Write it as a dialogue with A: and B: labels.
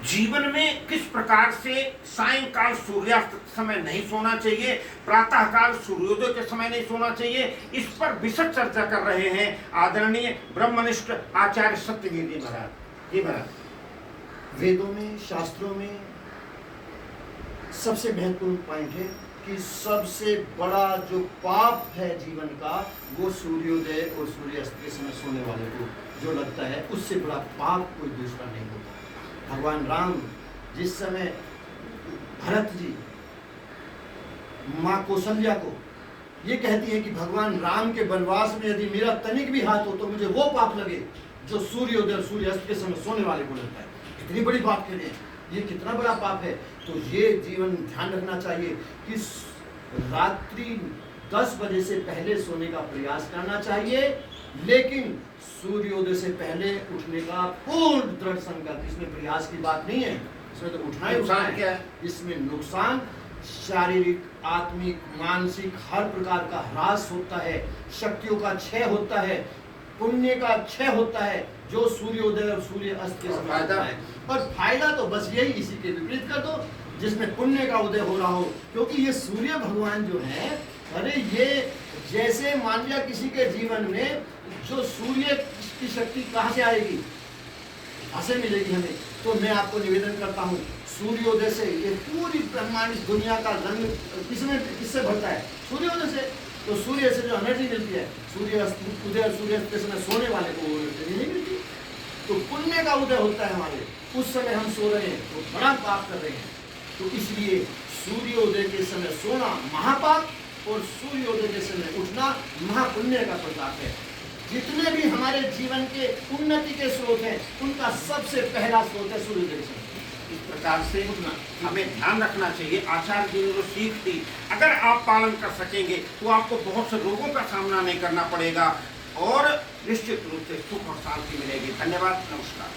A: जीवन में किस प्रकार से सायंकाल सूर्यास्त समय नहीं सोना चाहिए, प्रातःकाल सूर्योदय के समय नहीं सोना चाहिए, इस पर विशद चर्चा कर रहे हैं आदरणीय ब्रह्मनिष्ठ आचार्य सत्यवीर जी महाराज। जी महाराज।
B: वेदों में, शास्त्रों में सबसे महत्वपूर्ण पॉइंट है कि सबसे बड़ा जो पाप है जीवन का, वो सूर्योदय और सूर्यास्त के समय सोने वाले को जो लगता है, उससे बड़ा पाप कोई दूसरा नहीं होता। भगवान राम जिस समय भरत जी माँ कौशल्या को ये कहती है कि भगवान राम के वनवास में यदि मेरा तनिक भी हाथ हो तो मुझे वो पाप लगे जो सूर्योदय और सूर्यास्त के समय सोने वाले को लगता है। इतनी बड़ी बात कह रहे हैं, ये कितना बड़ा पाप है। तो ये जीवन ध्यान रखना चाहिए कि रात्रि 10 बजे से पहले सोने का प्रयास करना चाहिए, लेकिन सूर्योदय से पहले उठने का पूर्ण दृढ़ संकल्प। इसमें प्रयास की बात नहीं है, इसमें तो उठना ही उठना है।
A: क्या है?
B: इसमें नुकसान शारीरिक, आत्मिक, मानसिक हर प्रकार का ह्रास होता है, शक्तियों का क्षय होता है, पुण्य का क्षय होता है जो सूर्योदय और सूर्य अस्त के समय होता है। और फायदा तो बस यही, इसी के विपरीत कर दो जिसमें पुण्य का उदय हो रहा हो। क्योंकि ये सूर्य भगवान जो है, अरे ये जैसे मान लिया किसी के जीवन में जो सूर्य की शक्ति कहाँ से आएगी, कहाँ से मिलेगी हमें। तो मैं आपको निवेदन करता हूँ, सूर्योदय से ये पूरी ब्रह्मांड दुनिया का रंग किससे भरता है? सूर्योदय से। तो सूर्य से जो एनर्जी मिलती है, सूर्य उदय और सूर्यास्त के समय सोने वाले को वो एनर्जी नहीं मिलती। तो पुण्य का उदय होता है हमारे, उस समय हम सो रहे हैं तो बड़ा पाप कर रहे हैं। तो इसलिए सूर्योदय के समय सोना महापाप और सूर्योदय के समय उठना महापुण्य का प्रताप है। जितने भी हमारे जीवन के उन्नति के स्रोत हैं, उनका सबसे पहला स्रोत है सूर्योदय के समय।
A: इस प्रकार से हमें ध्यान रखना चाहिए। आचार्य जी ने जो सीख दी, अगर आप पालन कर सकेंगे तो आपको बहुत से रोगों का सामना नहीं करना पड़ेगा और निश्चित रूप से सुख और शांति मिलेगी। धन्यवाद, नमस्कार।